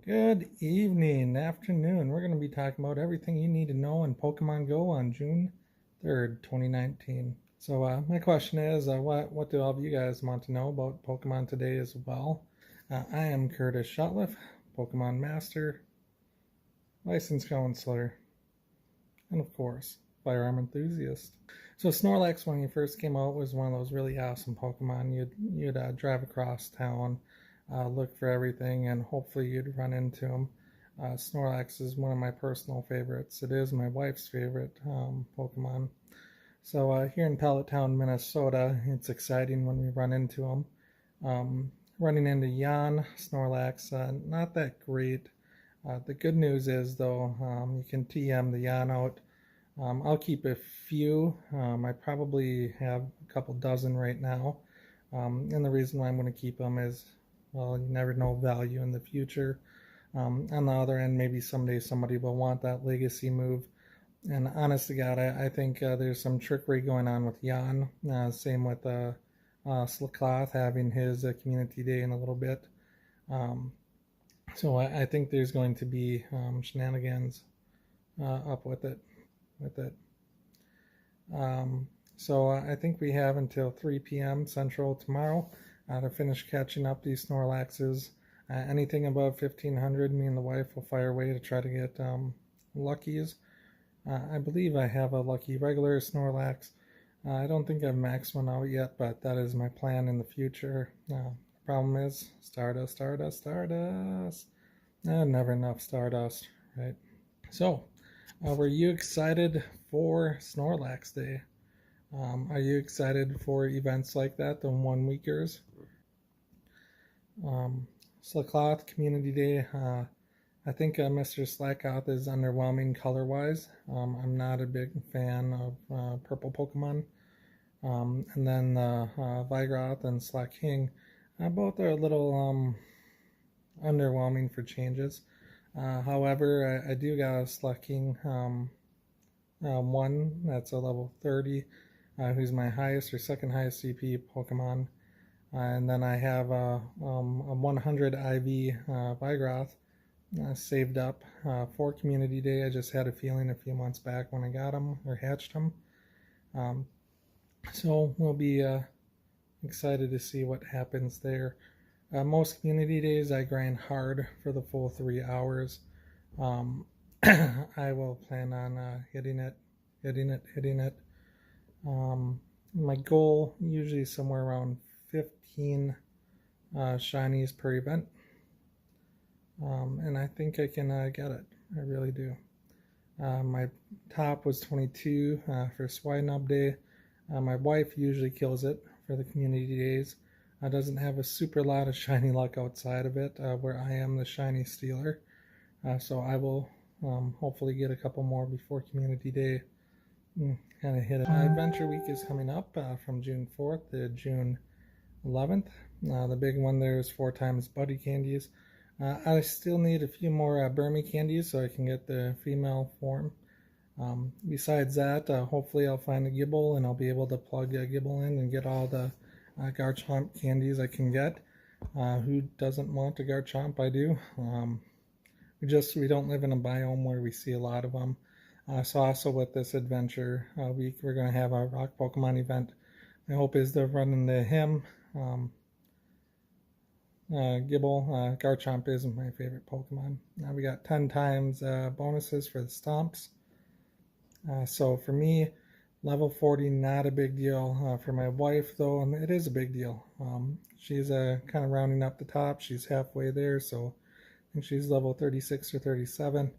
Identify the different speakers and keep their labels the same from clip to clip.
Speaker 1: Good evening, afternoon. We're going to be talking about everything you need to know in Pokemon Go on June 3rd, 2019. So my question is, what do all of you guys want to know about Pokemon today as well? I am Curtis Shotliff, Pokemon Master, Licensed Counselor, and of course, Firearm Enthusiast. So Snorlax, when he first came out, was one of those really awesome Pokemon. You'd drive across town, look for everything, and hopefully you'd run into him. Snorlax is one of my personal favorites. It is my wife's favorite Pokemon. So here in Town, Minnesota, it's exciting when we run into him. Running into Jan, Snorlax, not that great. The good news is, though, you can TM the Jan out. I'll keep a few. I probably have a couple dozen right now. And the reason why I'm going to keep them is, well, you never know value in the future. On the other end, maybe someday somebody will want that legacy move. And honest to God, I think there's some trickery going on with Jan. Same with Slakoth having his community day in a little bit. So I think there's going to be shenanigans up with it. So I think we have until 3 p.m. Central tomorrow to finish catching up these Snorlaxes. Anything above 1500, me and the wife will fire away to try to get Luckies. I believe I have a Lucky regular Snorlax. I don't think I've maxed one out yet, but that is my plan in the future. The problem is Stardust. Never enough Stardust, right? So, were you excited for Snorlax Day? Are you excited for events like that, the 1 weekers? Slakoth Community Day. I think Mr. Slakoth is underwhelming color-wise. I'm not a big fan of purple Pokemon. And then Vigroth and Slaking, both are a little underwhelming for changes. However, I do got a Slaking one that's a level 30, who's my highest or second highest CP Pokemon. And then I have a 100 IV Vigroth saved up for Community Day. I just had a feeling a few months back when I got him or hatched him. So we'll be excited to see what happens there. Most Community Days I grind hard for the full 3 hours. I will plan on hitting it. My goal usually is somewhere around 15 shinies per event. And I think I can get it. I really do. My top was 22 for Swinub Day. My wife usually kills it for the Community Days. Doesn't have a super lot of shiny luck outside of it, where I am the shiny stealer. So I will hopefully get a couple more before Community Day. Kind of hit it. Adventure Week is coming up from June 4th to June 11th. The big one there is 4 times Buddy Candies. I still need a few more Burmy Candies so I can get the female form. Besides that, hopefully I'll find a Gibble and I'll be able to plug a Gibble in and get all the Garchomp candies I can get. Who doesn't want a Garchomp? I do. We don't live in a biome where we see a lot of them. So also with this adventure week, we're going to have a rock Pokemon event. My hope is to run into him. Gibble, Garchomp is my favorite Pokemon. Now we got 10 times bonuses for the Stomps. So for me, level 40, not a big deal. For my wife, though, it is a big deal. She's kind of rounding up the top. She's halfway there, so I think she's level 36 or 37.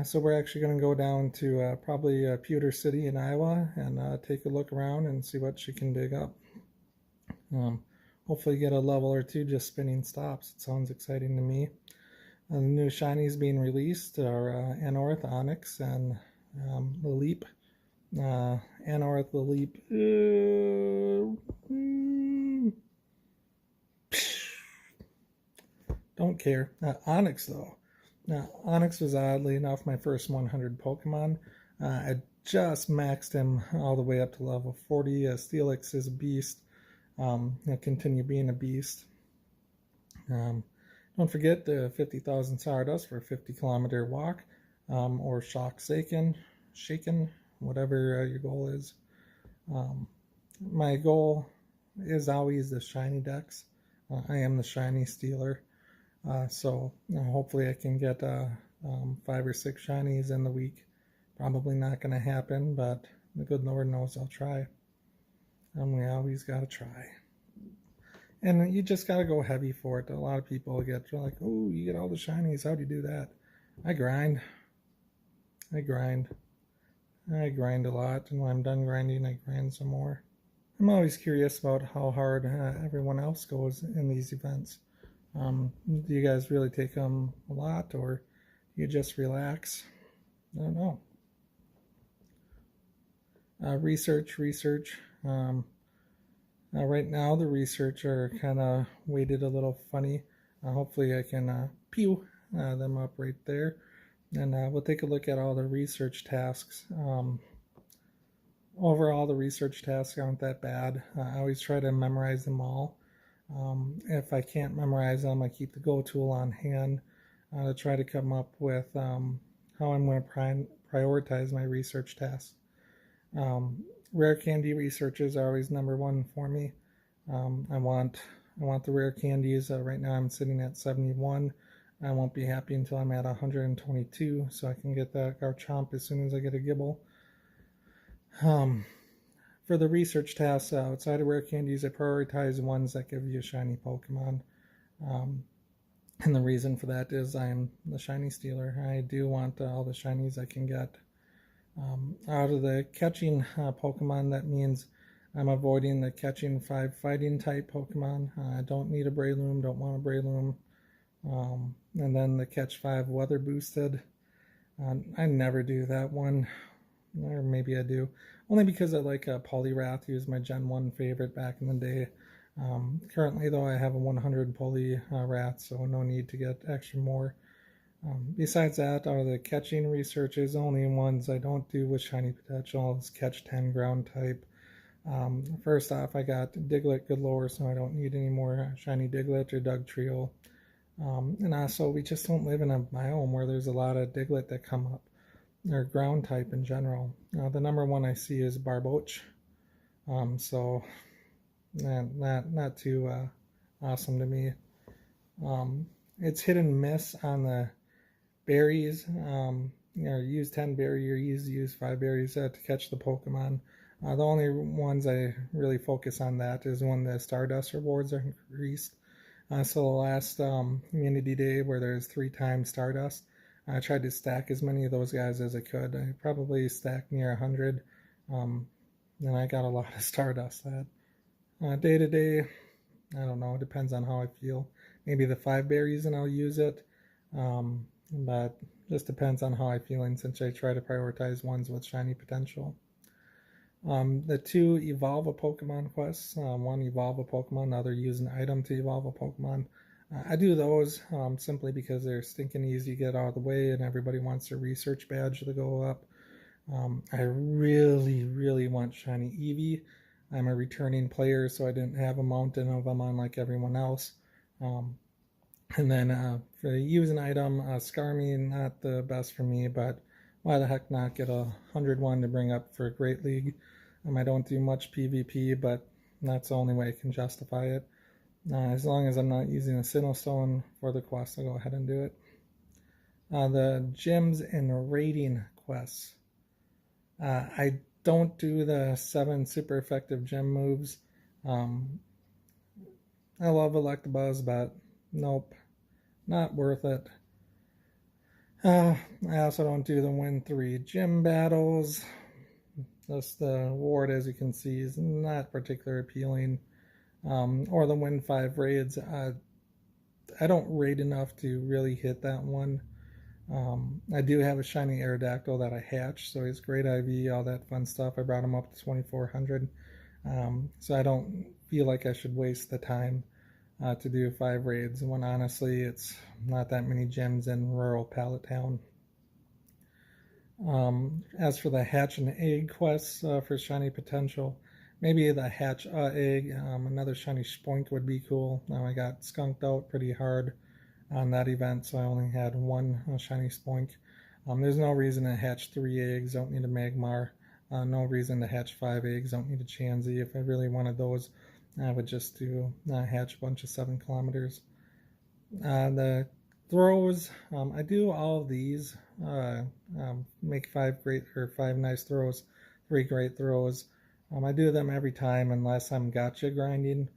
Speaker 1: So we're actually going to go down to probably Pewter City in Iowa and take a look around and see what she can dig up. Hopefully get a level or 2 just spinning stops. It sounds exciting to me. The new shinies being released are Anorth, Onyx, and Laleep. Anorth, Laleep. Don't care. Onyx, though. Now, Onyx was oddly enough my first 100 Pokemon. I just maxed him all the way up to level 40. Steelix is a beast. He'll continue being a beast. Don't forget the 50,000 Stardust for a 50-kilometer walk, or Shock Shaken, whatever your goal is. My goal is always the shiny decks. I am the shiny stealer, so hopefully I can get 5 or 6 shinies in the week. Probably not going to happen, but the good Lord knows I'll try. And we always got to try. And you just got to go heavy for it. A lot of people get like, oh, you get all the shinies. How do you do that? I grind. I grind a lot. And when I'm done grinding, I grind some more. I'm always curious about how hard everyone else goes in these events. Do you guys really take them a lot, or you just relax? I don't know. Research. Right now, the research are kind of weighted a little funny. Hopefully, I can pew them up right there. And we'll take a look at all the research tasks. Overall, the research tasks aren't that bad. I always try to memorize them all. If I can't memorize them, I keep the Go tool on hand to try to come up with how I'm going to prioritize my research tasks. Rare candy researches are always number one for me. I want the rare candies. Right now I'm sitting at 71. I won't be happy until I'm at 122, so I can get that Garchomp as soon as I get a Gibble. For the research tasks outside of rare candies, I prioritize ones that give you a shiny Pokemon. And the reason for that is I am the shiny stealer. I do want all the shinies I can get. Out of the catching Pokemon, that means I'm avoiding the catching 5 fighting type Pokemon. I don't need a Breloom, don't want a Breloom. And then the catch 5 weather boosted. I never do that one, or maybe I do, only because I like Poliwrath. He was my Gen 1 favorite back in the day. Currently, though, I have a 100 Poliwrath, so no need to get extra more. Besides that, out of the catching researches, only ones I don't do with shiny potential is catch 10 ground type. First off, I got Diglett galore, so I don't need any more shiny Diglett or Dugtrio. And also, we just don't live in a biome where there's a lot of Diglett that come up, or ground type in general. The number one I see is Barboach, so not too awesome to me. It's hit and miss on the berries. Use 10 berry or use 5 berries to catch the Pokemon. The only ones I really focus on that is when the Stardust rewards are increased. So the last Community Day, where there's 3 times Stardust, I tried to stack as many of those guys as I could. I probably stacked near 100, and I got a lot of Stardust that. Day to day, I don't know, it depends on how I feel. Maybe the 5 berries and I'll use it, but just depends on how I'm feeling, since I try to prioritize ones with shiny potential. The 2 evolve a Pokemon quests, one evolve a Pokemon, the other use an item to evolve a Pokemon. I do those simply because they're stinking easy to get out of the way, and everybody wants their research badge to go up. I really want shiny Eevee. I'm a returning player, so I didn't have a mountain of them on like everyone else. And then for use an item, Skarmy, not the best for me, but why the heck not get a 101 to bring up for a Great League. I don't do much PvP, but that's the only way I can justify it. As long as I'm not using a Sinnoh Stone for the quest, I'll go ahead and do it. The gyms and raiding quests. I don't do the 7 super effective gym moves. I love Electabuzz, but nope, not worth it. I also don't do the win 3 gym battles. Just the ward, as you can see, is not particularly appealing. Or the win 5 raids. I don't raid enough to really hit that one. I do have a shiny Aerodactyl that I hatched, so he's great IV, all that fun stuff. I brought him up to 2400. So I don't feel like I should waste the time to do 5 raids, when honestly it's not that many gems in rural Pallet Town. As for the hatch and egg quests for shiny potential, maybe the hatch egg, another shiny Spoink would be cool. Now I got skunked out pretty hard on that event, so I only had one shiny Spoink. There's no reason to hatch 3 eggs, don't need a Magmar. No reason to hatch 5 eggs, don't need a Chansey. If I really wanted those, I would just do hatch a bunch of 7 kilometers. The throws, I do all of these, make 5 nice throws, 3 great throws. I do them every time unless I'm gotcha grinding.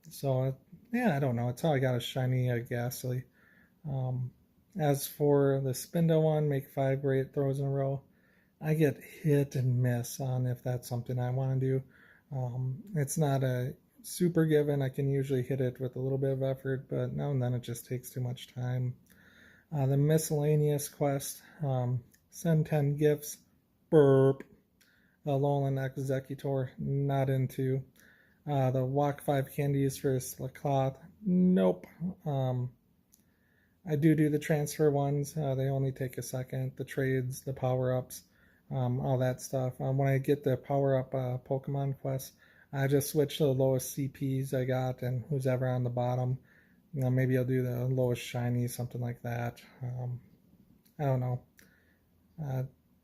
Speaker 1: So yeah, I don't know. It's how I got a shiny Ghastly. As for the Spindo one, make 5 great throws in a row. I get hit and miss on if that's something I want to do. It's not a super given. I can usually hit it with a little bit of effort, but now and then it just takes too much time. The miscellaneous quest, send 10 gifts, burp. Alolan Executor, not into. The walk 5 candies for Slakoth, nope. I do the transfer ones. They only take a second. The trades, the power-ups, all that stuff. When I get the power-up Pokemon quest, I just switch to the lowest CPs I got and who's ever on the bottom. Maybe I'll do the lowest shiny, something like that. I don't know.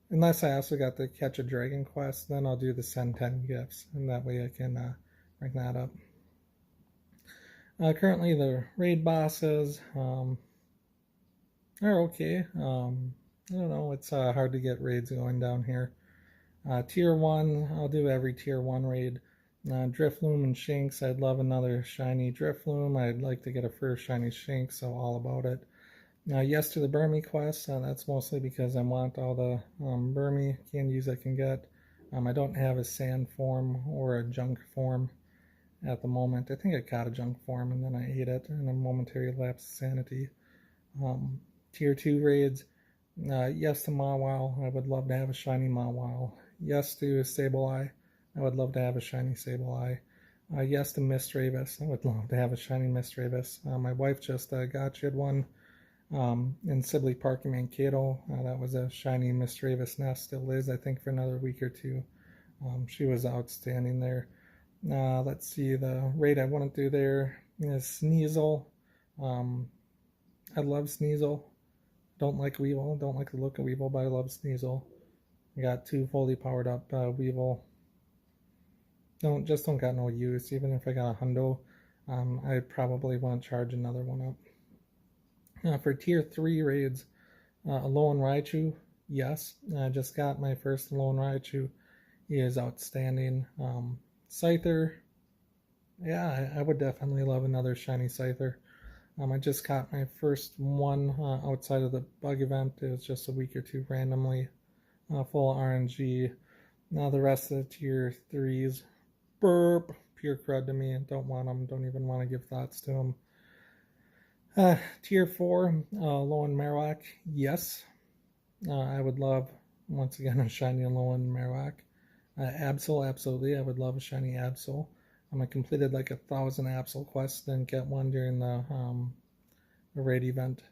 Speaker 1: Unless I also got the Catch a Dragon quest, then I'll do the send 10 gifts, and that way I can bring that up. Currently, the raid bosses are okay. I don't know, it's hard to get raids going down here. Tier 1, I'll do every Tier 1 raid. Drifloon and Shinx, I'd love another shiny Drifloon. I'd like to get a first shiny Shinx, so all about it. Yes to the Burmy quest, that's mostly because I want all the Burmy candies I can get. I don't have a sand form or a junk form at the moment. I think I caught a junk form and then I ate it in a momentary lapse of sanity. Tier 2 raids, yes to Mawile, I would love to have a shiny Mawile. Yes to Sableye, I would love to have a shiny Sableye. Yes to Misdreavus, I would love to have a shiny Misdreavus. My wife just gotcha'd one in Sibley Park in Mankato. That was a shiny Misdreavus nest, still is, I think, for another week or two. She was outstanding there. Let's see, the raid I wouldn't do there is Sneasel. I love Sneasel. Don't like Weevil, don't like the look of Weevil, but I love Sneasel. I got 2 fully powered up Weevil. Don't got no use. Even if I got a hundo, I probably want to charge another one up. For Tier 3 raids, Alolan Raichu, yes. I just got my first Alolan Raichu. He is outstanding. Scyther, yeah, I would definitely love another shiny Scyther. I just caught my first one outside of the bug event. It was just a week or two randomly. Full RNG. Now the rest of the Tier 3s, burp, pure crud to me. Don't want them, don't even want to give thoughts to them. Tier 4, Alolan Marowak, yes. I would love, once again, a shiny Alolan Marowak. Absol, absolutely, I would love a shiny Absol. I completed like 1,000 Absol quests, didn't get one during the raid event.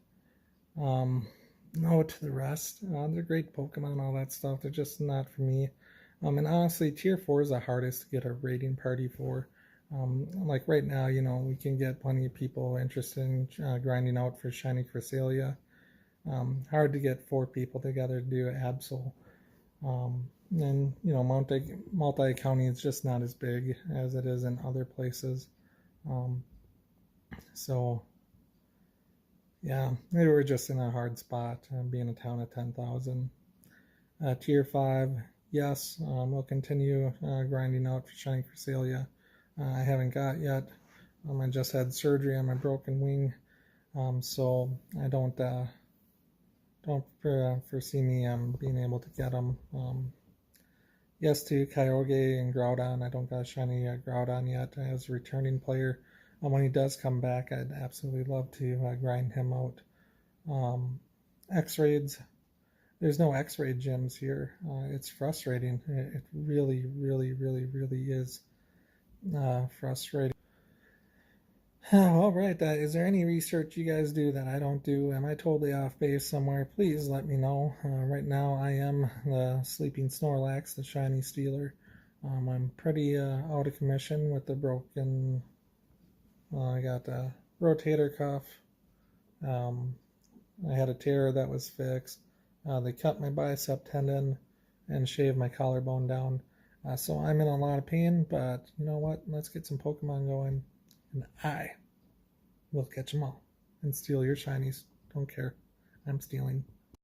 Speaker 1: No to the rest. They're great Pokemon, all that stuff. They're just not for me. And honestly, Tier 4 is the hardest to get a raiding party for. Like right now, you know, we can get plenty of people interested in grinding out for shiny Cresselia. Hard to get 4 people together to do Absol. And, you know, multi-county is just not as big as it is in other places. So, yeah, maybe we're just in a hard spot, being a town of 10,000. Tier 5, yes, we'll continue grinding out for shiny Cresselia. I haven't got yet. I just had surgery on my broken wing, so I don't foresee me being able to get them. Yes to Kyogre and Groudon. I don't got a shiny Groudon yet as a returning player. When he does come back, I'd absolutely love to grind him out. X-Raids. There's no X-Raid gyms here. It's frustrating. It really, really, really, really is frustrating. All right, is there any research you guys do that I don't do? Am I totally off base somewhere? Please let me know. Right now I am the sleeping Snorlax, the shiny stealer. I'm pretty out of commission with the broken... I got rotator cuff. I had a tear that was fixed. They cut my bicep tendon and shaved my collarbone down. So I'm in a lot of pain, but you know what? Let's get some Pokemon going, and I will catch them all and steal your shinies. Don't care. I'm stealing.